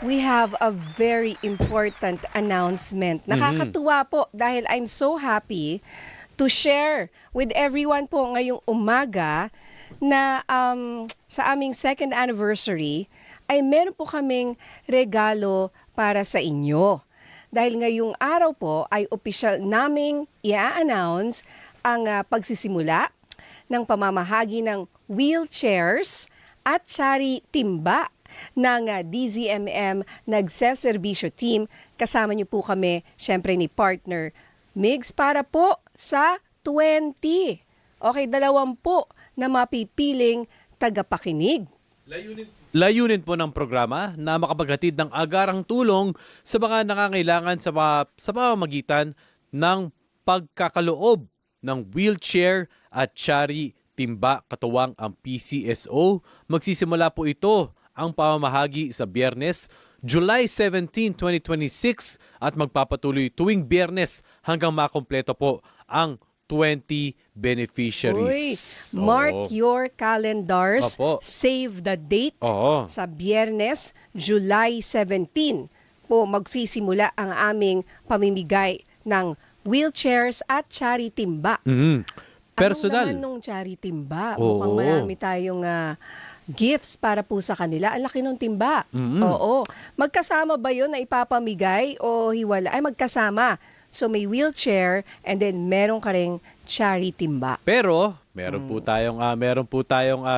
we have a very important announcement. Nakakatuwa po dahil I'm so happy to share with everyone po ngayong umaga na sa aming second anniversary ay meron po kaming regalo para sa inyo. Dahil ngayong araw po ay opisyal naming i-announce ang pagsisimula ng pamamahagi ng wheelchairs at sari timba ng DZMM Nagseserbisyo Team. Kasama niyo po kami, syempre ni partner Migs, para po sa 20. Okay, 20 na mapipiling tagapakinig. Layunin po ng programa na makapaghatid ng agarang tulong sa mga nangangailangan sa pamamagitan ng pagkakaloob ng wheelchair at sari timba katuwang ang PCSO. Magsisimula po ito ang pamamahagi sa Biyernes, July 17, 2026 at magpapatuloy tuwing Biyernes hanggang makompleto po ang 20 beneficiaries. Uy, mark your calendars. Opo. Save the date. Oo. Sa Biyernes, July 17 po magsisimula ang aming pamimigay ng wheelchairs at sari timba. Personal. Anong naman nung sari timba? Oo. Mukhang marami tayong gifts para po sa kanila. Ang laki nung timba. Oo. Magkasama ba yun na ipapamigay o hiwala? Ay, magkasama. So may wheelchair and then meron ka ring sari timba. Pero meron po tayong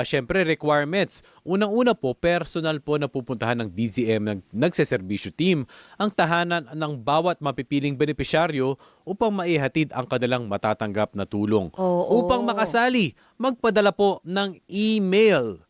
syempre requirements. Unang-una po, personal po na pupuntahan ng DZM Nagseserbisyo Team ang tahanan ng bawat mapipiling benepisyaryo upang maihatid ang kanilang matatanggap na tulong. Oo. Upang makasali, magpadala po ng email.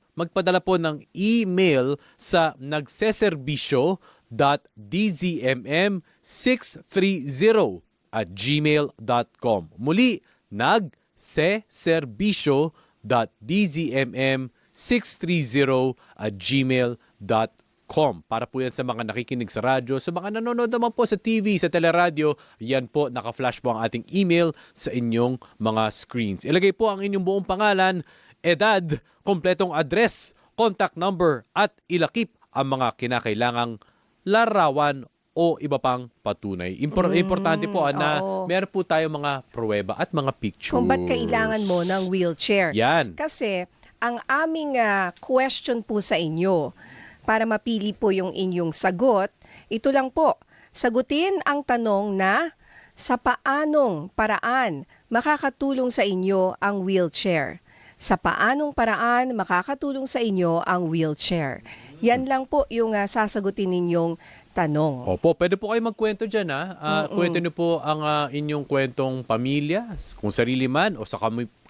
Sa nagseserbisyo.dzmm630@gmail.com. Muli, nagseserbisyo.dzmm630@gmail.com. Para po yan sa mga nakikinig sa radyo, sa mga nanonood naman po sa TV, sa teleradyo, yan po, naka-flash po ang ating email sa inyong mga screens. Ilagay po ang inyong buong pangalan, edad, kompletong address, contact number at ilakip ang mga kinakailangang larawan o iba pang patunay. Importante po na meron po tayo mga pruweba at mga pictures. Kung ba't kailangan mo ng wheelchair. Yan. Kasi ang aming question po sa inyo, para mapili po yung inyong sagot, ito lang po. Sagutin ang tanong na sa paanong paraan makakatulong sa inyo ang wheelchair. Sa paanong paraan makakatulong sa inyo ang wheelchair. Yan lang po yung sasagutin ninyong tanong. Opo, pwede po kayo magkwento dyan. Kwento niyo po ang inyong kwentong pamilya, kung sarili man o sa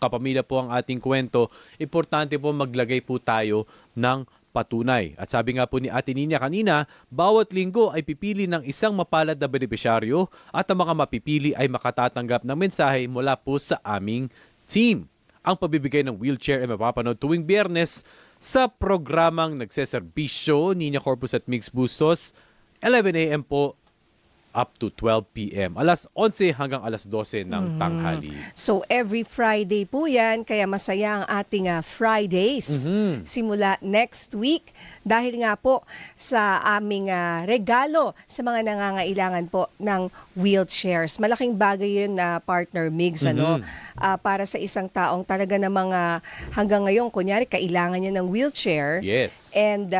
kapamilya po ang ating kwento. Importante po maglagay po tayo ng patunay. At sabi nga po ni Ate Nina kanina, bawat linggo ay pipili ng isang mapalad na benepisyaryo at ang mga mapipili ay makatatanggap ng mensahe mula po sa aming team. Ang pabibigay ng wheelchair ay mapapanood tuwing Biyernes sa programang Nagseserbisyo, Nina Corpus at Migs Bustos, 11 a.m. po up to 12 p.m. Alas 11 hanggang alas 12 ng tanghali. So every Friday po yan, kaya masaya ang ating Fridays. Simula next week dahil nga po sa aming regalo sa mga nangangailangan po ng wheelchairs. Malaking bagay yun na partner Migs, para sa isang taong talaga namang hanggang ngayon, kunyari, kailangan niya ng wheelchair. Yes. And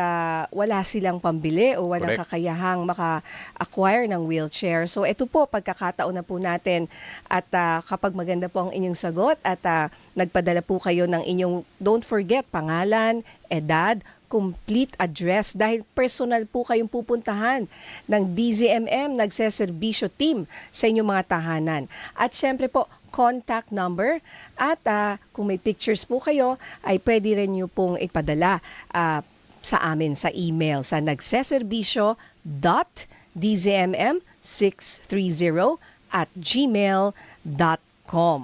wala silang pambili o walang Correct. kakayahang maka-acquire ng wheelchair. So ito po, pagkakataon na po natin at kapag maganda po ang inyong sagot at nagpadala po kayo ng inyong, don't forget, pangalan, edad, complete address dahil personal po kayong pupuntahan ng DZMM Nagseserbisyo Team sa inyong mga tahanan. At syempre po, contact number at kung may pictures po kayo ay pwede rin nyo pong ipadala sa amin sa email sa nagseserbisyo.dzmm630@gmail.com.